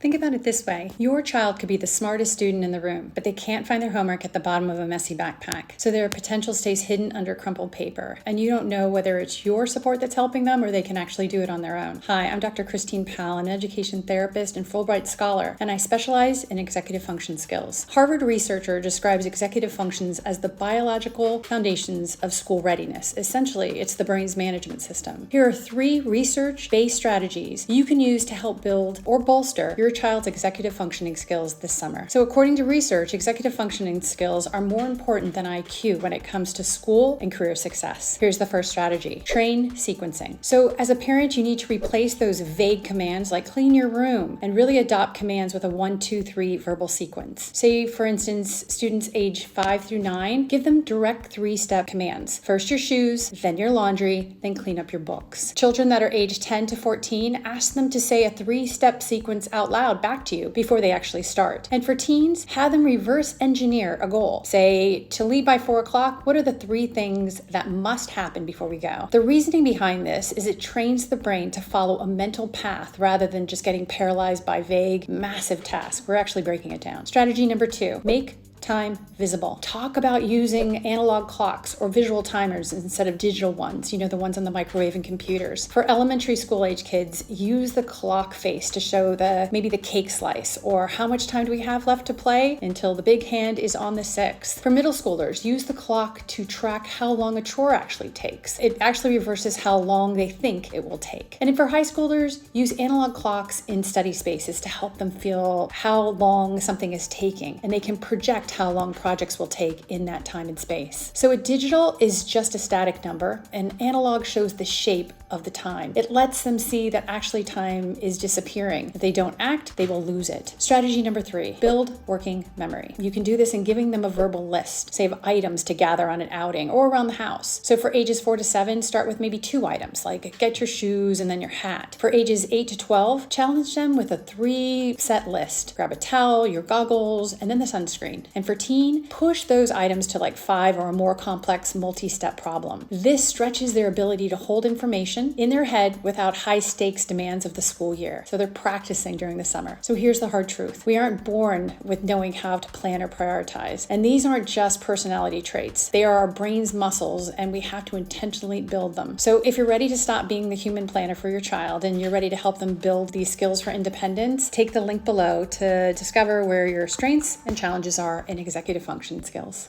Think about it this way. Your child could be the smartest student in the room, but they can't find their homework at the bottom of a messy backpack. So their potential stays hidden under crumpled paper. And you don't know whether it's your support that's helping them or they can actually do it on their own. Hi, I'm Dr. Christine Powell, an education therapist and Fulbright scholar, and I specialize in executive function skills. Harvard researcher describes executive functions as the biological foundations of school readiness. Essentially, it's the brain's management system. Here are 3 research-based strategies you can use to help build or bolster your child's executive functioning skills this summer. So according to research, executive functioning skills are more important than IQ when it comes to school and career success. Here's the first strategy: train sequencing. So as a parent, you need to replace those vague commands like clean your room and really adopt commands with a 1, 2, 3 verbal sequence. Say, for instance, students age 5 through 9, give them direct 3-step commands. First your shoes, then your laundry, then clean up your books. Children that are age 10 to 14, ask them to say a 3-step sequence out loud back to you before they actually start. And for teens, have them reverse engineer a goal. Say, to leave by 4 o'clock, what are the 3 things that must happen before we go? The reasoning behind this is it trains the brain to follow a mental path rather than just getting paralyzed by vague, massive tasks. We're actually breaking it down. Strategy number 2, make time visible. Talk about using analog clocks or visual timers instead of digital ones, the ones on the microwave and computers. For elementary school age kids, use the clock face to show maybe the cake slice, or how much time do we have left to play until the big hand is on the 6th. For middle schoolers, use the clock to track how long a chore actually takes. It actually reverses how long they think it will take. And for high schoolers, use analog clocks in study spaces to help them feel how long something is taking, and they can project how long projects will take in that time and space. So a digital is just a static number, and analog shows the shape of the time. It lets them see that actually time is disappearing. If they don't act, they will lose it. Strategy number 3, build working memory. You can do this in giving them a verbal list, say of items to gather on an outing or around the house. So for ages 4 to 7, start with maybe 2 items, like get your shoes and then your hat. For ages 8 to 12, challenge them with a 3-set list. Grab a towel, your goggles, and then the sunscreen. And for teen, push those items to like 5 or a more complex multi-step problem. This stretches their ability to hold information in their head without high-stakes demands of the school year. So they're practicing during the summer. So here's the hard truth. We aren't born with knowing how to plan or prioritize. And these aren't just personality traits. They are our brain's muscles, and we have to intentionally build them. So if you're ready to stop being the human planner for your child and you're ready to help them build these skills for independence, take the link below to discover where your strengths and challenges are in executive function skills.